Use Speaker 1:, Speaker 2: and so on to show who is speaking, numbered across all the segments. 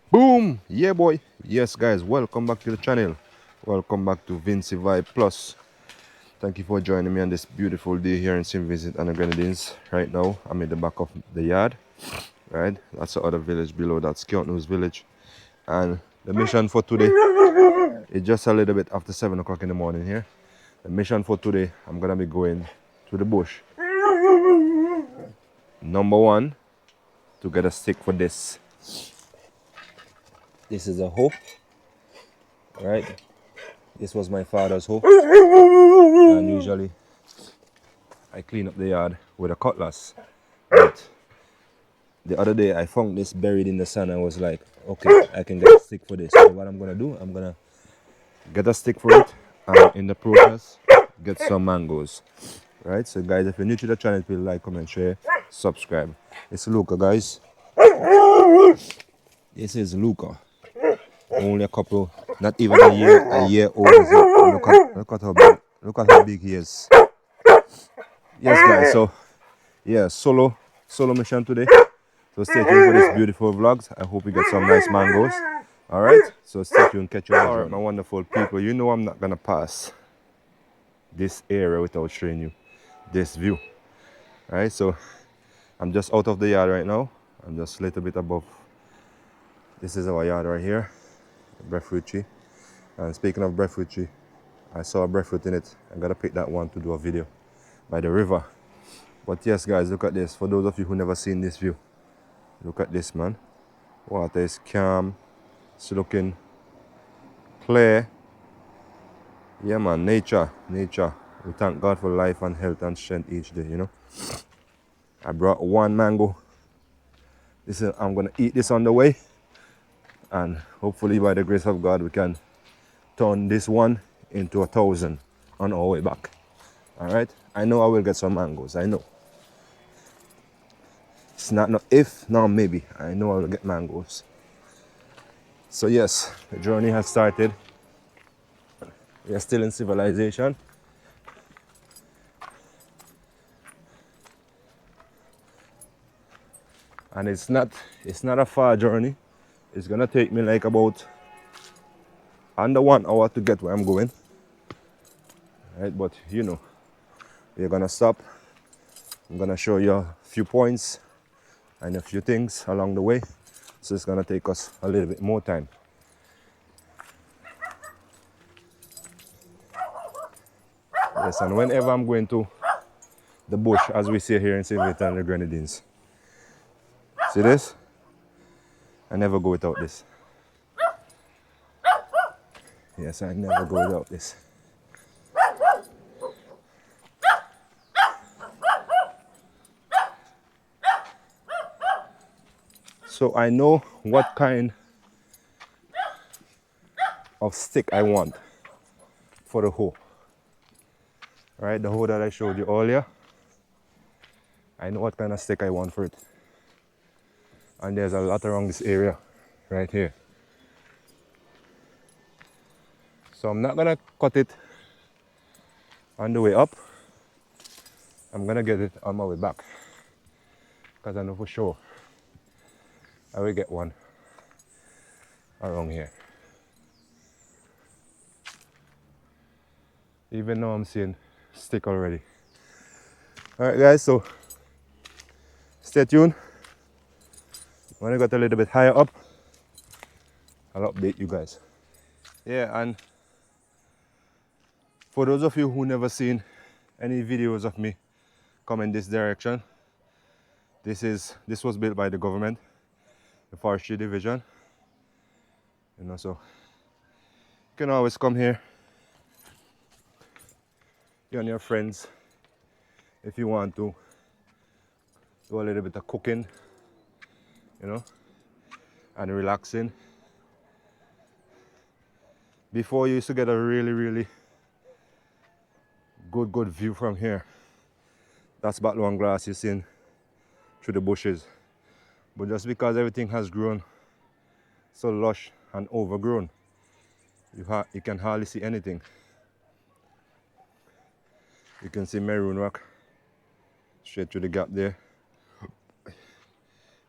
Speaker 1: Boom! Yeah, boy. Yes, guys, welcome back to the channel. Welcome back to Vinci Vibe Plus. Thank you for joining me on this beautiful day here in St. Vincent and the Grenadines. Right now, I'm in the back of the yard. Right, that's the other village below. That's News village. And the mission for today is just a little bit after 7 o'clock in the morning here. The mission for today, I'm gonna be going to the bush. Number one, to get a stick for this. This is a hoe, right? This was my father's hoe, and usually I clean up the yard with a cutlass. But the other day I found this buried in the sand and was like, okay, I can get a stick for this. So what I'm gonna do, I'm gonna get a stick for it, and in the process, get some mangoes. Right? So guys, if you're new to the channel, please like, comment, share, subscribe. It's Luca, guys. This is Luca. Only a couple, not even a year old. Look at how big he is. Yes, guys. So yeah, solo mission today. So stay tuned for this beautiful vlogs. I hope you get some nice mangoes. All right. So stay tuned, catch you all right, my wonderful people. You know I'm not gonna pass this area without showing you this view. All right. So I'm just out of the yard right now. I'm just a little bit above. This is our yard right here, breadfruit tree. And speaking of breadfruit tree, I saw a breadfruit in it. I gotta pick that one to do a video by the river. But yes, guys, look at this. For those of you who never seen this view, look at this, man. Water is calm. It's looking clear. Yeah, man. Nature. We thank God for life and health and strength each day, you know. I brought one mango. I'm gonna eat this on the way, and hopefully by the grace of God we can turn this one into 1,000 on our way back. All right. I know I will get some mangoes. I know. It's not no if, no maybe. I know I will get mangoes. So yes, the journey has started. We are still in civilization. And it's not a far journey. It's gonna take me like about under 1 hour to get where I'm going. Right, but you know, we're gonna stop. I'm gonna show you a few points and a few things along the way. So it's gonna take us a little bit more time. Yes, and whenever I'm going to the bush, as we say here in St. Vincent and the Grenadines, see this? I never go without this. Yes, I never go without this. So I know what kind of stick I want for the hoe. Right, the hoe that I showed you earlier. I know what kind of stick I want for it. And there's a lot around this area right here. So I'm not gonna cut it on the way up. I'm gonna get it on my way back, because I know for sure I will get one around here. Even though I'm seeing stick already. Alright guys, so stay tuned. When I got a little bit higher up, I'll update you guys. Yeah, and for those of you who never seen any videos of me come in this direction, this was built by the government, the forestry division. You know, so you can always come here, you and your friends, if you want to do a little bit of cooking, you know, and relaxing. Before, you used to get a really good view from here. That's back long grass you're seeing through the bushes. But just because everything has grown so lush and overgrown, you can hardly see anything. You can see maroon rock straight through the gap there.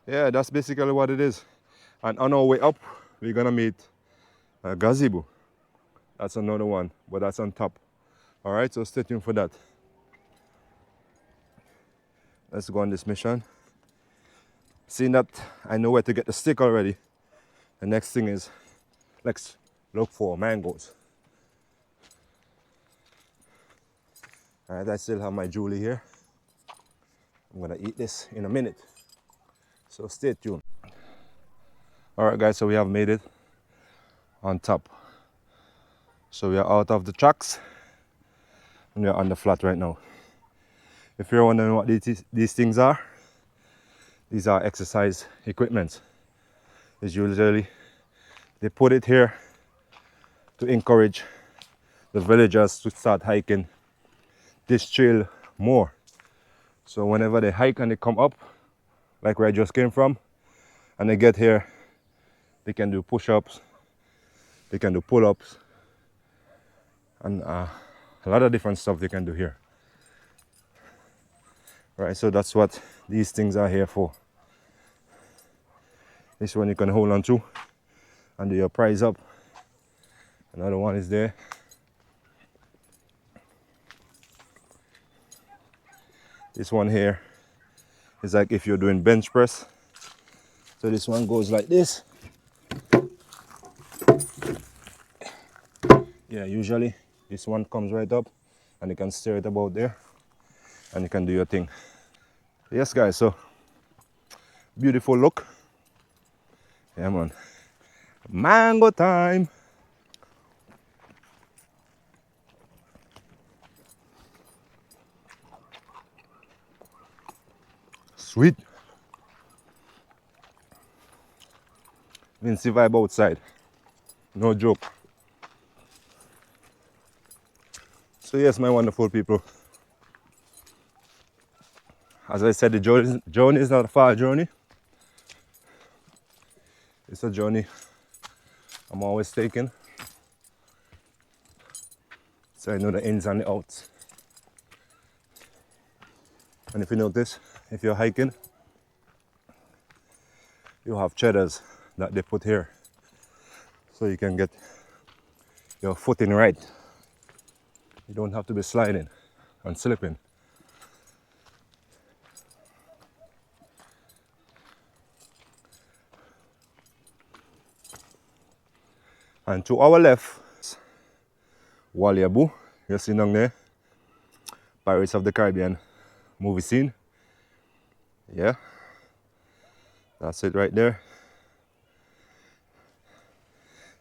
Speaker 1: Yeah, that's basically what it is. And on our way up, we're gonna meet a gazebo. That's another one, but that's on top. All right, so stay tuned for that. Let's go on this mission. Seeing that I know where to get the stick already, the next thing is let's look for mangoes. All right, I still have my Julie here. I'm gonna eat this in a minute, so stay tuned. All right, guys, so we have made it on top. So we are out of the trucks and we are on the flat right now. If you're wondering what these things are, these are exercise equipment. It's usually, they put it here to encourage the villagers to start hiking this trail more. So whenever they hike and they come up, like where I just came from, and they get here, they can do push-ups, they can do pull-ups, and a lot of different stuff they can do here. Right, so that's what these things are here for. This one you can hold on to and do your prize up. Another one is there. This one here is like if you're doing bench press. So this one goes like this. Yeah, usually this one comes right up and you can steer it about there and you can do your thing. Yes, guys, so beautiful look. Yeah, man. Mango time. Sweet. Vinci vibe outside. No joke. So yes, my wonderful people. As I said, the journey is not a far journey. It's a journey I'm always taking. So I know the ins and the outs. And if you notice, if you're hiking, you have cheddars that they put here. So you can get your footing right. You don't have to be sliding and slipping. And to our left, Waliabu, you see down there, Pirates of the Caribbean movie scene. Yeah, that's it right there.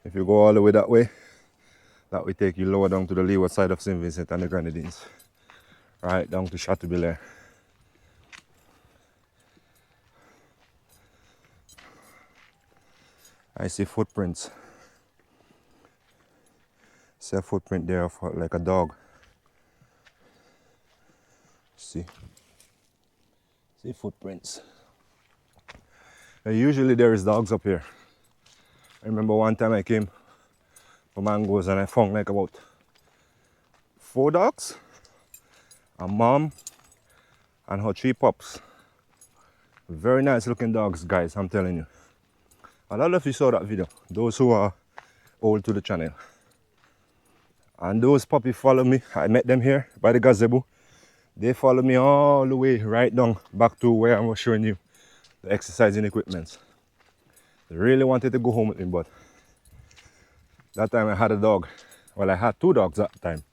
Speaker 1: If you go all the way that will take you lower down to the leeward side of St. Vincent and the Grenadines. Right down to Chateaubriand. I see footprints. See a footprint there of like a dog. See footprints. Usually there is dogs up here. I remember one time I came for mangoes and I found like about 4 dogs, a mom and her 3 pups. Very nice looking dogs, guys, I'm telling you. I don't know if you saw that video, those who are old to the channel. And those puppies follow me. I met them here by the gazebo. They follow me all the way right down back to where I was showing you the exercising equipment. They really wanted to go home with me, but that time I had a dog. Well, I had 2 dogs at the time.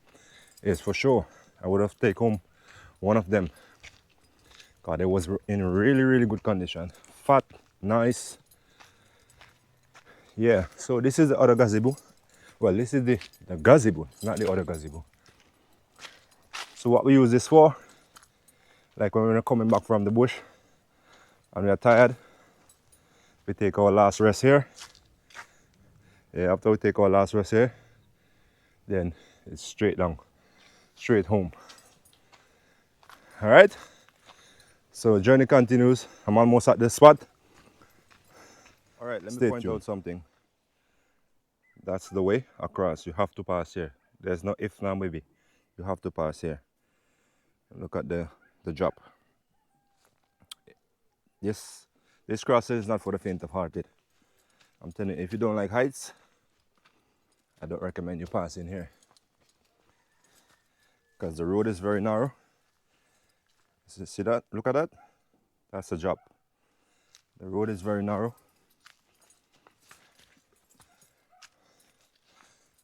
Speaker 1: Yes, for sure. I would have taken home one of them. God, it was in really, really good condition. Fat, nice. Yeah, so this is the other gazebo. Well, this is the gazebo, not the other gazebo. So what we use this for, like when we're coming back from the bush and we are tired, we take our last rest here. Yeah, after we take our last rest here, then it's straight down, straight home. All right, so journey continues. I'm almost at this spot. All right, let me point out something. That's the way across. You have to pass here. There's no if, no maybe. You have to pass here. Look at the drop. This crossing is not for the faint of hearted. I'm telling you, if you don't like heights, I don't recommend you passing here, because the road is very narrow. See that? Look at that. That's a drop. The road is very narrow.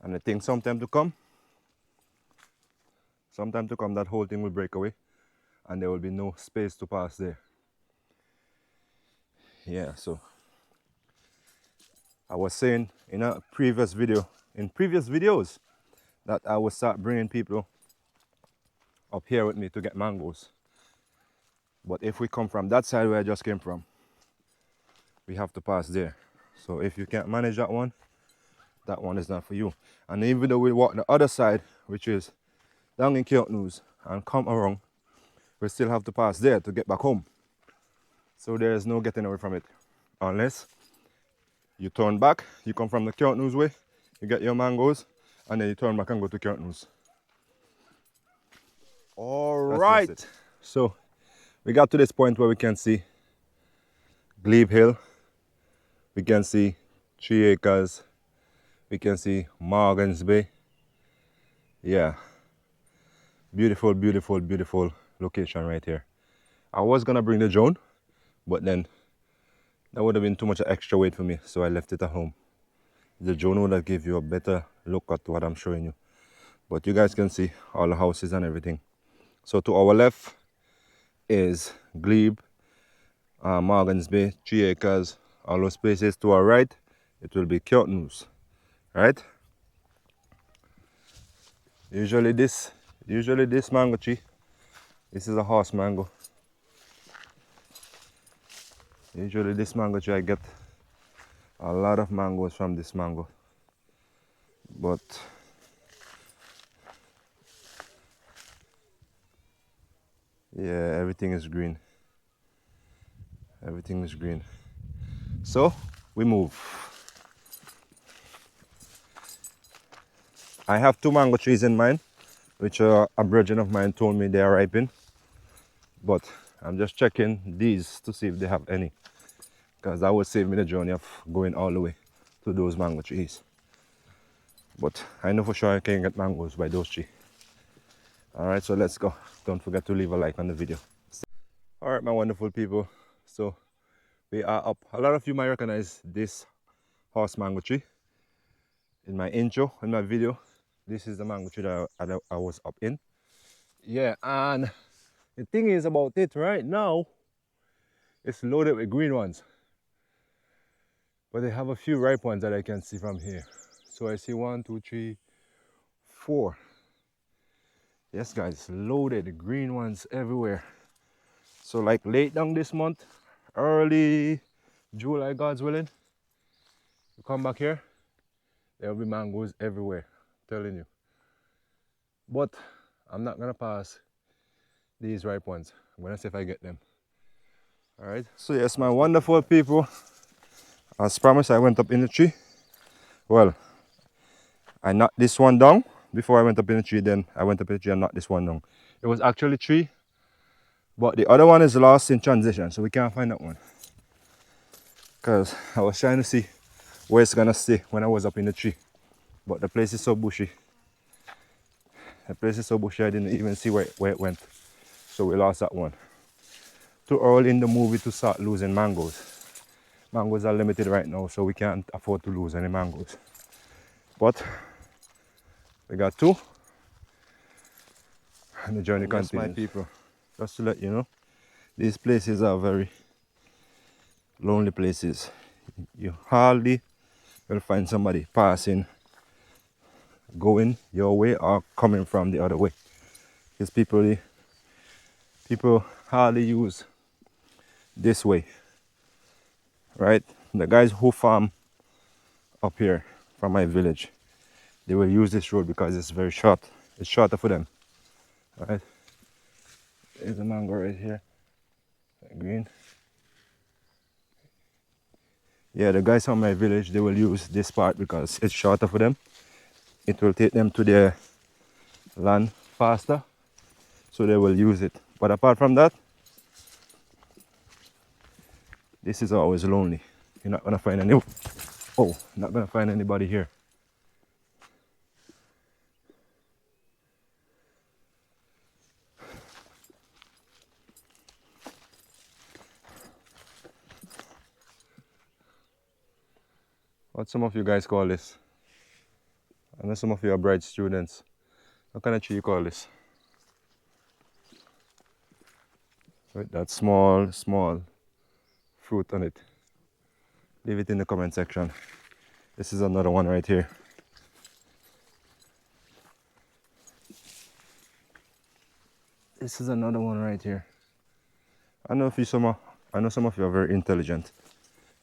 Speaker 1: And I think sometime to come, that whole thing will break away and there will be no space to pass there. Yeah, so I was saying in a previous video, in previous videos, that I will start bringing people up here with me to get mangoes. But if we come from that side where I just came from, we have to pass there. So if you can't manage that one is not for you. And even though we walk the other side, which is down in News, and come around, we still have to pass there to get back home. So there is no getting away from it. Unless you turn back, you come from the News way, you get your mangoes, and then you turn back and go to News. All right. So we got to this point where we can see Glebe Hill, we can see 3 acres, we can see Morgan's Bay. Yeah, beautiful, beautiful, beautiful location right here. I was gonna bring the drone, but then that would have been too much extra weight for me, so I left it at home. The drone would have give you a better look at what I'm showing you. But you guys can see all the houses and everything. So to our left is Glebe, Morgan's Bay, 3 acres, all those places. To our right, it will be News, right? Usually this mango tree, this is a horse mango. Usually this mango tree, I get a lot of mangoes from this mango. But yeah, everything is green. Everything is green. So we move. I have 2 mango trees in mine, which a virgin of mine told me they are ripened. But I'm just checking these to see if they have any, because that would save me the journey of going all the way to those mango trees. But I know for sure I can get mangoes by those trees. Alright, so let's go. Don't forget to leave a like on the video. Alright, my wonderful people. So we are up. A lot of you might recognize this horse mango tree. In my intro, in my video, this is the mango tree that I was up in. Yeah, and the thing is about it right now, it's loaded with green ones. But they have a few ripe ones that I can see from here. So I see 1, 2, 3, 4. Yes guys, loaded green ones everywhere. So like late down this month, early July, God's willing, you come back here, there will be mangoes everywhere, I'm telling you. But I'm not gonna pass these ripe ones. I'm gonna see if I get them. Alright, so yes, my wonderful people, as promised, I went up in the tree. Well, I knocked this one down before I went up in the tree, then I went up in the tree and knocked this one down. It was actually 3, but the other one is lost in transition, so we can't find that one. Because I was trying to see where it's gonna stay when I was up in the tree. But the place is so bushy. The place is so bushy I didn't even see where it went. So we lost that one. Too early in the movie to start losing mangoes. Mangoes are limited right now, so we can't afford to lose any mangoes. But we got 2. And the journey continues. My people, just to let you know, these places are very lonely places. You hardly will find somebody passing, going your way or coming from the other way. Because people hardly use this way, right? The guys who farm up here from my village, they will use this road because it's very short. It's shorter for them, right? There's a mango right here, green. Yeah, the guys from my village, they will use this part because it's shorter for them. It will take them to their land faster, so they will use it. But apart from that, this is always lonely. You're not gonna find any Oh, not gonna find anybody here. What some of you guys call this? I know some of you are bright students. What kind of tree you call this? With that small fruit on it. Leave it in the comment section. This is another one right here. This is another one right here. I know some of you are very intelligent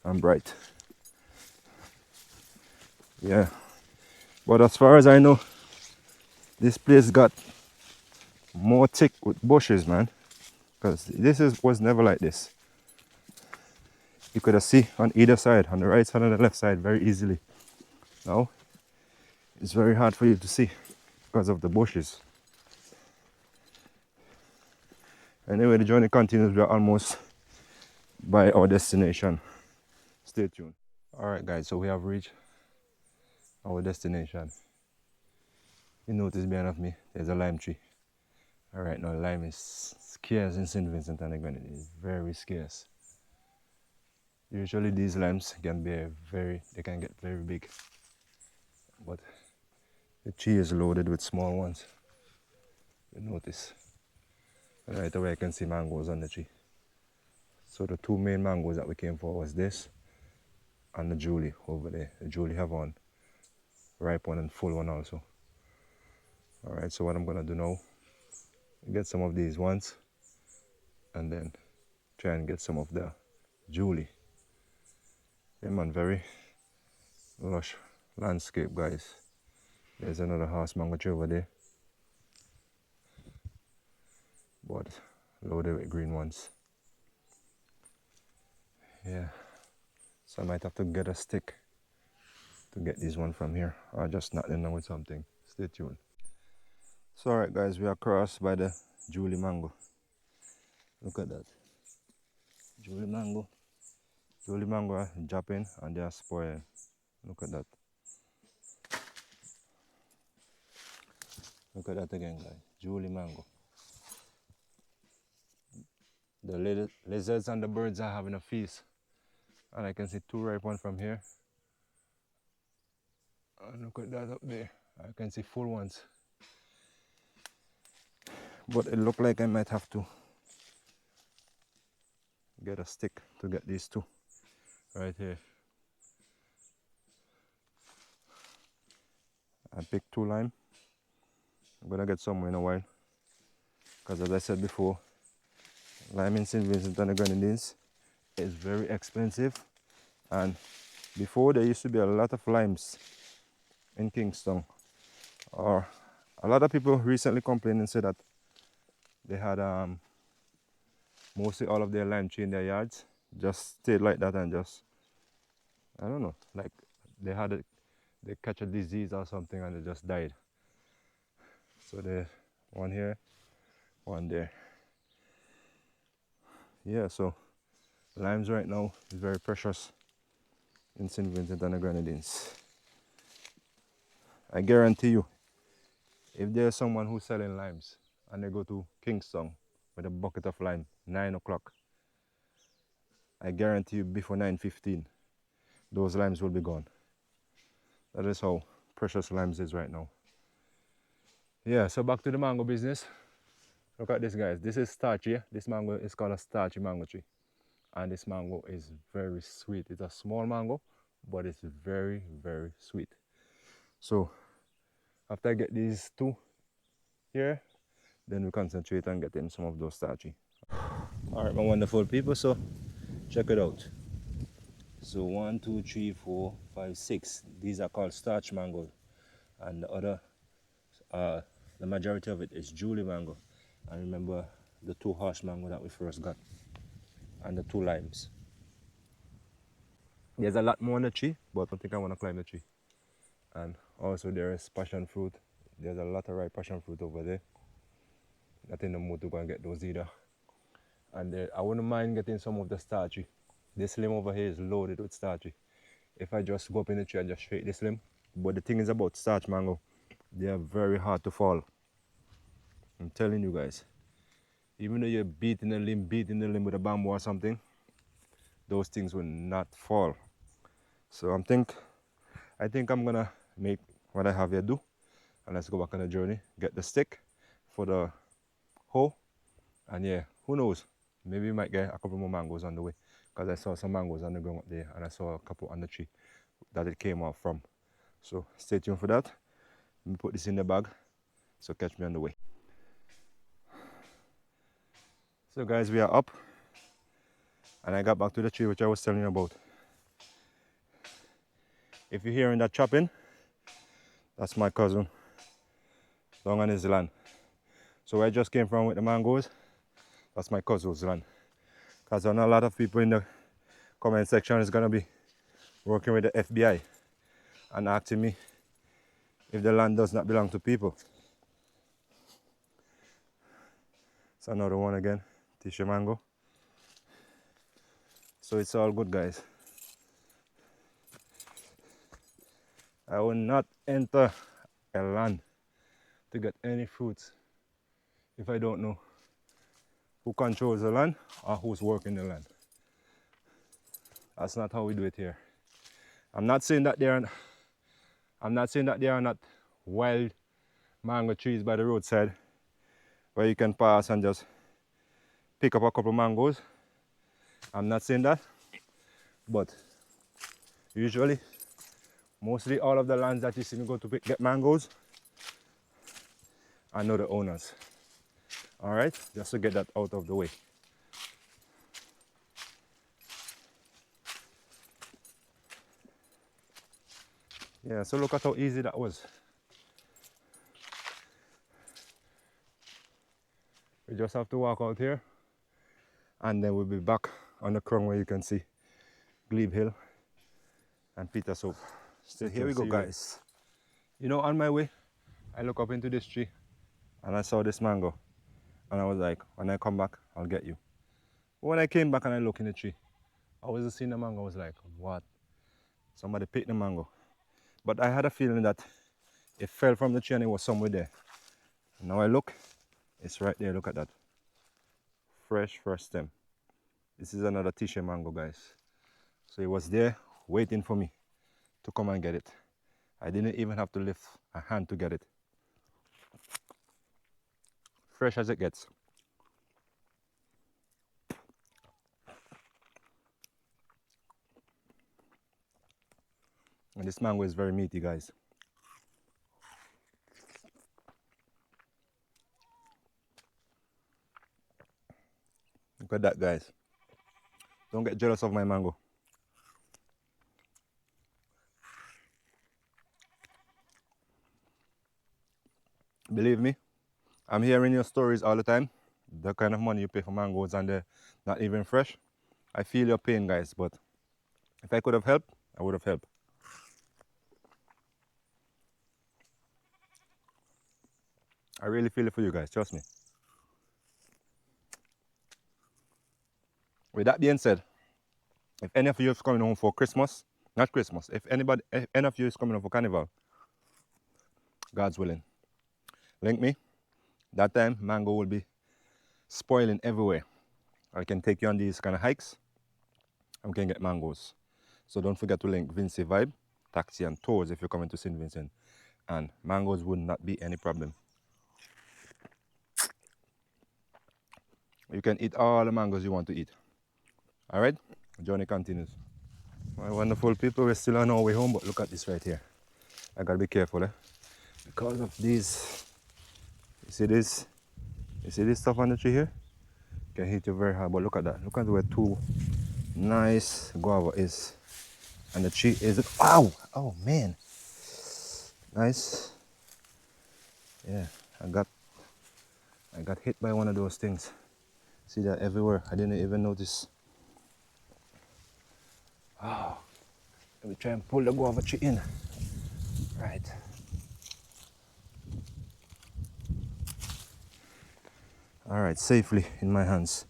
Speaker 1: and bright. Yeah. But as far as I know, this place got more thick with bushes, man. Because was never like this. You could have see on either side, on the right side and the left side, very easily. Now, it's very hard for you to see because of the bushes. Anyway, the journey continues. We are almost by our destination. Stay tuned. Alright guys, so we have reached our destination. You notice behind of me, there's a lime tree. Alright, now lime is scarce in St. Vincent and the Grenadines. It's very scarce. Usually these limes can be they can get very big. But the tree is loaded with small ones. You notice. Right away I can see mangoes on the tree. So the two main mangoes that we came for was this and the Julie over there. The Julie have one ripe one and full one also. Alright, so what I'm gonna do now, get some of these ones and then try and get some of the Julie. Yeah man, very lush landscape guys. There's another horse mango tree over there. But loaded with green ones. Yeah. So I might have to get a stick to get this one from here. Or just knock them down with something. Stay tuned. So alright guys, we are crossed by the Julie mango. Look at that. Julie mango. Julie mango are dropping and they are spoiling. Look at that. Look at that again guys. Julie mango. The lizards and the birds are having a feast. And I can see two ripe ones from here. And look at that up there. I can see full ones. But it looked like I might have to get a stick to get these two right here. I picked two lime. I'm gonna get some in a while. Because as I said before, lime in St. Vincent and the Grenadines is very expensive. And before there used to be a lot of limes in Kingston. Or a lot of people recently complained and said that they had mostly all of their lime tree in their yards just stayed like that and just, I don't know, like they catch a disease or something and they just died. So there's one here, one there. Yeah, so limes right now is very precious in St. Vincent and the Grenadines. I guarantee you, if there's someone who's selling limes and they go to Kingston with a bucket of lime, 9 o'clock, I guarantee you before 9:15, those limes will be gone. That is how precious limes is right now. Yeah, so back to the mango business. Look at this guys, this is starchy. This mango is called a starchy mango tree. And this mango is very sweet. It's a small mango, but it's very, very sweet. So after I get these two here, then we concentrate on getting some of those starchy. All right, my wonderful people, so check it out. So 1, 2, 3, 4, 5, 6. These are called starch mango. And the other, the majority of it is Julie mango. And remember the two harsh mango that we first got. And the two limes. There's a lot more on the tree, but I don't think I want to climb the tree. And also there is passion fruit. There's a lot of ripe passion fruit over there. Not in the mood to go and get those either. And I wouldn't mind getting some of the starchy. This limb over here is loaded with starchy. if I just go up in the tree and just shake this limb. But the thing is about starch mango, they are very hard to fall. I'm telling you guys. Even though you're beating the limb with a bamboo or something, those things will not fall. So I think I'm gonna make what I have here do, and let's go back on the journey, get the stick for the hoe, and yeah, who knows, maybe we might get a couple more mangoes on the way, because I saw some mangoes on the ground up there, and I saw a couple on the tree that it came off from. So stay tuned for that. Let me put this in the bag, so catch me on the way. So guys, we are up, and I got back to the tree which I was telling you about. If you're hearing that chopping, that's my cousin down on his land. So where I just came from with the mangoes, that's my cousin's land. Because I know a lot of people in the comment section is gonna be working with the FBI and asking me if the land does not belong to people. It's another one again, tissue mango. So it's all good, guys. I will not enter a land to get any fruits if I don't know who controls the land or who's working the land. That's not how we do it here. I'm not saying that there are not wild mango trees by the roadside where you can pass and just pick up a couple mangoes. I'm not saying that, but usually, mostly all of the lands that you see me go to get mangoes, I know the owners. All right, just to get that out of the way. Yeah, so look at how easy that was. We just have to walk out here, and then we'll be back on the crown where you can see Glebe Hill and Peter Soap. So here we go, guys. You know, on my way, I look up into this tree and I saw this mango, and I was like, when I come back, I'll get you. But when I came back and I look in the tree, I wasn't seeing the mango. I was like, what? Somebody picked the mango. But I had a feeling that it fell from the tree and it was somewhere there. And now I look, it's right there. Look at that. Fresh stem. This is another tissue mango, guys. So it was there waiting for me to come and get it. I didn't even have to lift a hand to get it. Fresh as it gets. And this mango is very meaty, guys. Look at that, guys. Don't get jealous of my mango. Believe me, I'm hearing your stories all the time. The kind of money you pay for mangoes and they're not even fresh. I feel your pain, guys, but if I could have helped, I would have helped. I really feel it for you guys, trust me. With that being said, if any of you is coming home for Christmas, not Christmas, if any of you is coming home for Carnival, God's willing, link me. That time, mango will be spoiling everywhere. I can take you on these kind of hikes and we can get mangoes. So don't forget to link Vinci Vibe, Taxi and Tours if you're coming to St. Vincent. And mangoes would not be any problem. You can eat all the mangoes you want to eat. All right, the journey continues. My wonderful people, we're still on our way home, but look at this right here. I gotta be careful, because of these. You see this? You see this stuff on the tree here? Can hit you very hard, but look at that. Look at where two nice guava is, and the tree is. Ow! Oh man! Nice. Yeah, I got hit by one of those things. See that everywhere. I didn't even notice. Oh, let me try and pull the guava tree in. Right. All right, safely in my hands.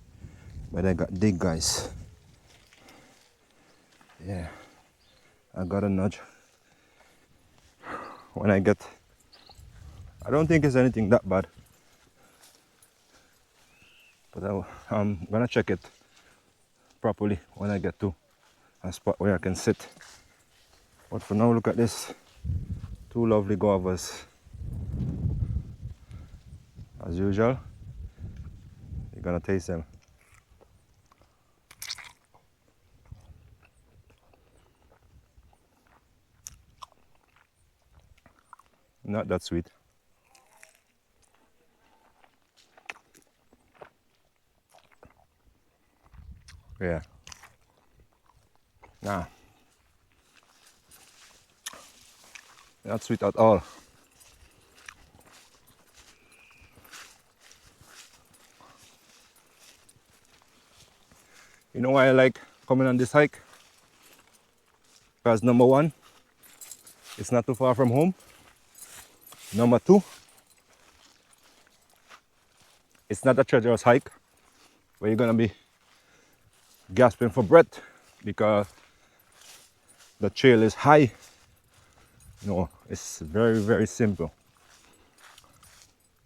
Speaker 1: But I got dig, guys. Yeah, I got a nudge. When I get, I don't think it's anything that bad, but I'm gonna check it properly when I get to a spot where I can sit. But for now, look at this, 2 lovely guavas. As usual, you're gonna taste them. Not that sweet. Yeah. Nah. Not sweet at all. You know why I like coming on this hike? Because number one, it's not too far from home. Number two, it's not a treacherous hike where you're gonna be gasping for breath because the trail is high. No, it's very, very simple.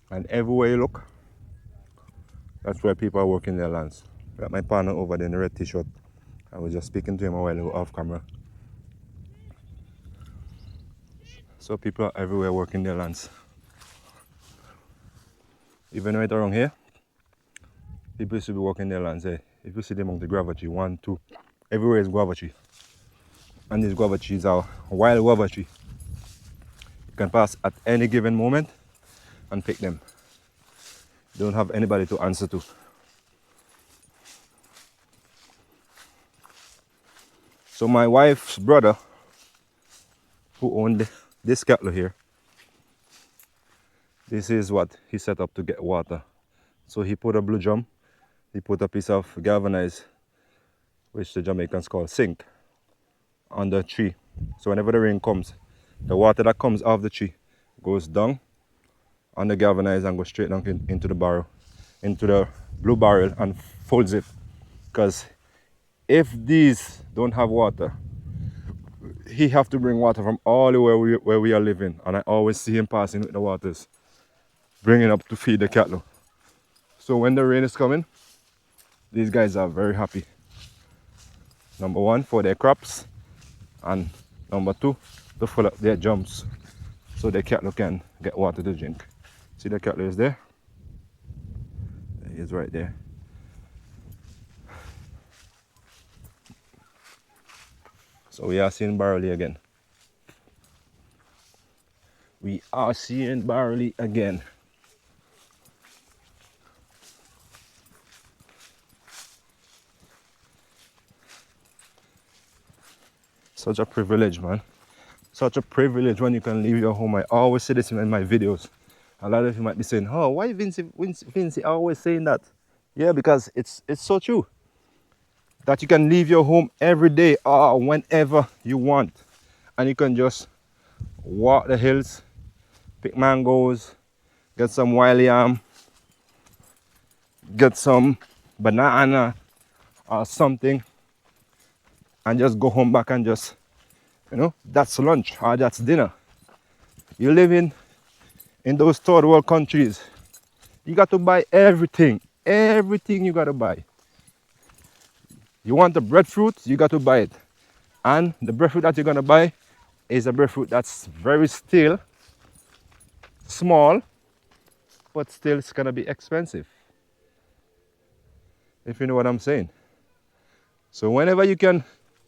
Speaker 1: And everywhere you look, that's where people are working their lands. Got my partner over there in the red t-shirt. I was just speaking to him a while ago off camera. So people are everywhere working their lands. Even right around here, people used to be working their lands. Hey, if you see them among the guava tree, 1, 2, everywhere is guava tree. And these guava trees are wild guava tree. You can pass at any given moment and pick them. You don't have anybody to answer to. So my wife's brother, who owned this cattle here, this is what he set up to get water. So he put a blue drum, he put a piece of galvanized, which the Jamaicans call zinc, on the tree. So whenever the rain comes, the water that comes off the tree goes down on the galvanized and goes straight down into the barrel, into the blue barrel, and folds it. Because if these don't have water, he have to bring water from all the way where we are living, and I always see him passing with the waters, bringing up to feed the cattle. So when the rain is coming, these guys are very happy. Number one, for their crops, and number two, to fill up their drums so the cattle can get water to drink. See, the cattle is there. He is right there. So we are seeing barley again. We are seeing barley again. Such a privilege, man. Such a privilege when you can leave your home. I always say this in my videos. A lot of you might be saying, oh, why Vinci always saying that? Yeah, because it's so true. That you can leave your home every day or whenever you want. And you can just walk the hills, pick mangoes, get some wild yam, get some banana or something, and just go home back and just, that's lunch or that's dinner. You live in those third world countries, you got to buy everything you got to buy. You want the breadfruit, you got to buy it, and the breadfruit that you're going to buy is a breadfruit that's very still small, but still it's going to be expensive, if you know what I'm saying. So whenever you can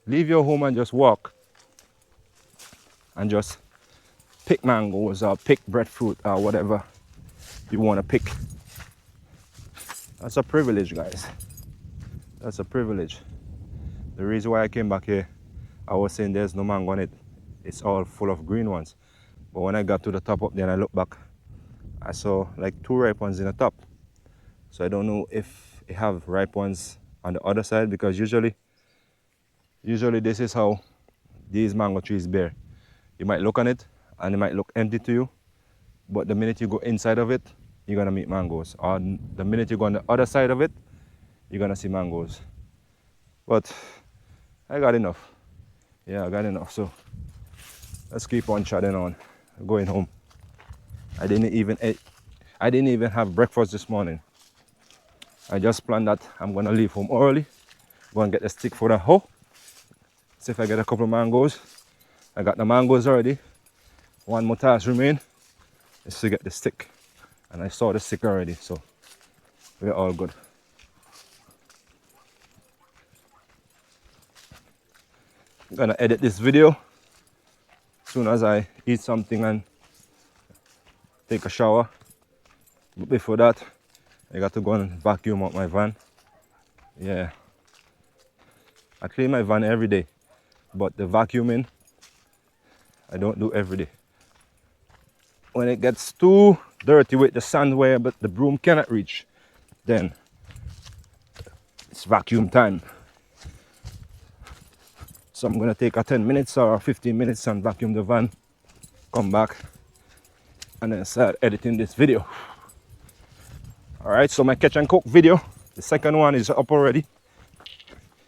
Speaker 1: leave your home and just walk and just pick mangoes or pick breadfruit or whatever you want to pick, that's a privilege, guys. That's a privilege. The reason why I came back here, I was saying there's no mango on it. It's all full of green ones. But when I got to the top up there and I looked back, I saw like 2 ripe ones in the top. So I don't know if it have ripe ones on the other side, because usually this is how these mango trees bear. You might look on it and it might look empty to you, but the minute you go inside of it, you're gonna meet mangoes. Or the minute you go on the other side of it, you're gonna see mangoes. But I got enough. Yeah, I got enough. So let's keep on chatting on. Going home. I didn't even have breakfast this morning. I just planned that I'm gonna leave home early, go and get the stick for the hoe. See if I get a couple of mangoes. I got the mangoes already. One more task remain is to get the stick. And I saw the stick already, so we're all good. I'm gonna edit this video as soon as I eat something and take a shower. But before that, I got to go and vacuum out my van. Yeah. I clean my van every day, but the vacuuming, I don't do every day. When it gets too dirty with the sand where but the broom cannot reach, then it's vacuum time. So I'm gonna take a 10 minutes or 15 minutes and vacuum the van, come back, and then start editing this video. All right, so my catch and cook video, the second one is up already.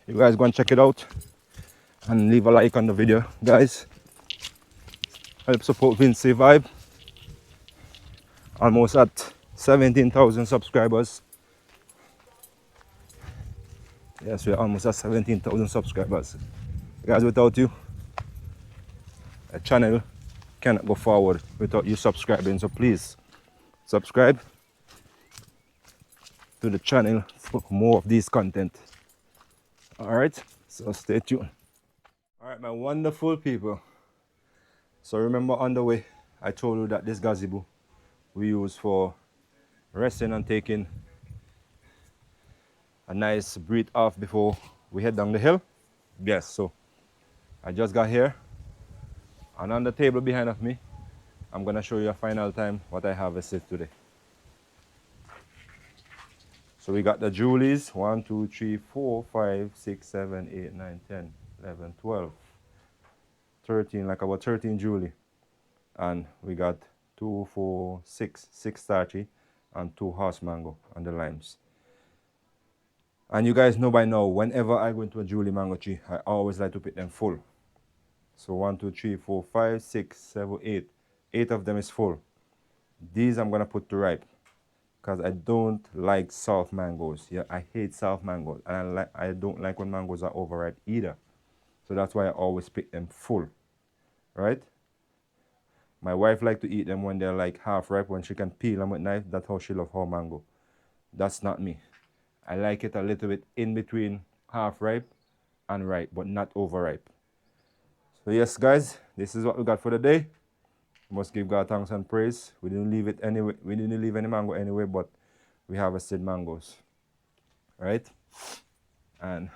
Speaker 1: You guys go and check it out and leave a like on the video, guys. Help support Vinci Vibe. Almost at 17,000 subscribers. Yes, we're almost at 17,000 subscribers. Guys, without you, a channel cannot go forward without you subscribing. So please subscribe to the channel for more of these content. All right, so stay tuned. All right, my wonderful people. So remember on the way, I told you that this gazebo we use for resting and taking a nice breathe off before we head down the hill. Yes, so I just got here, and on the table behind of me, I'm gonna show you a final time what I harvested today. So we got the Julies, 1, 2, 3, 4, 5, 6, 7, 8, 9, 10, 11, 12, 13, like about 13 Julie. And we got 2, 4, 6 30, and 2 horse mango and the limes. And you guys know by now, whenever I go into a Julie mango tree, I always like to pick them full. So 1, 2, 3, 4, 5, 6, 7, 8. 8 of them is full. These I'm gonna put to ripe because I don't like soft mangoes. Yeah, I hate soft mangoes, and I don't like when mangoes are overripe either. So that's why I always pick them full, right? My wife likes to eat them when they're like half ripe, when she can peel them with knife. That's how she loves her mango. That's not me. I like it a little bit in between half ripe and ripe, but not overripe. So yes, guys, this is what we got for the day. We must give God thanks and praise. We didn't leave it anyway. We didn't leave any mango anyway, but we harvested mangoes, right? And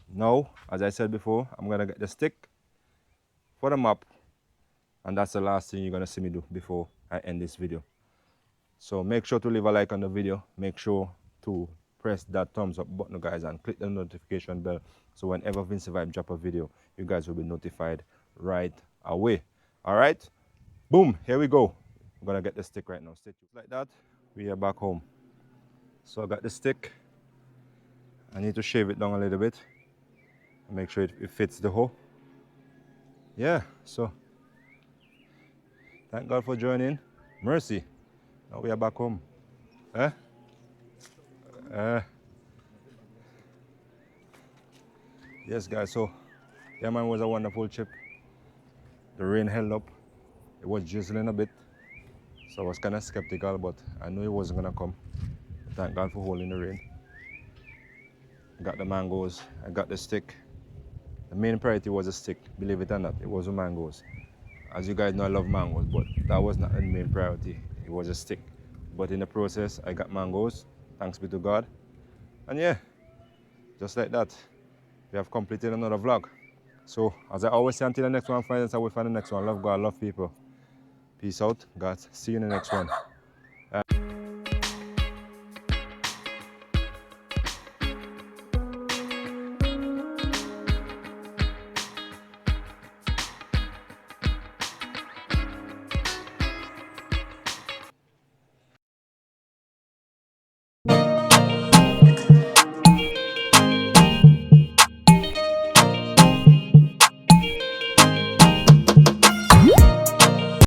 Speaker 1: now, as I said before, I'm gonna get the stick for the map, and that's the last thing you're gonna see me do before I end this video. So make sure to leave a like on the video. Make sure to press that thumbs up button, guys, and click the notification bell, so whenever Vinci Vibe drop a video, you guys will be notified right away. All right, boom, here we go. I'm gonna get the stick right now. Stay tuned. Like that, we are back home. So I got the stick. I need to shave it down a little bit and make sure it fits the hole. Yeah, so thank God for joining. Mercy. Now we are back home. Eh? Yes, guys, so yeah, man, was a wonderful trip. The rain held up. It was drizzling a bit, so I was kind of skeptical, but I knew it wasn't gonna come. Thank God for holding the rain. I got the mangoes, I got the stick. The main priority was the stick, believe it or not. It was the mangoes. As you guys know, I love mangoes, but that was not the main priority. It was a stick. But in the process, I got mangoes, thanks be to God. And yeah, just like that, we have completed another vlog. So, as I always say, until the next one, friends, I will find the next one. Love God, love people. Peace out, God. See you in the next one.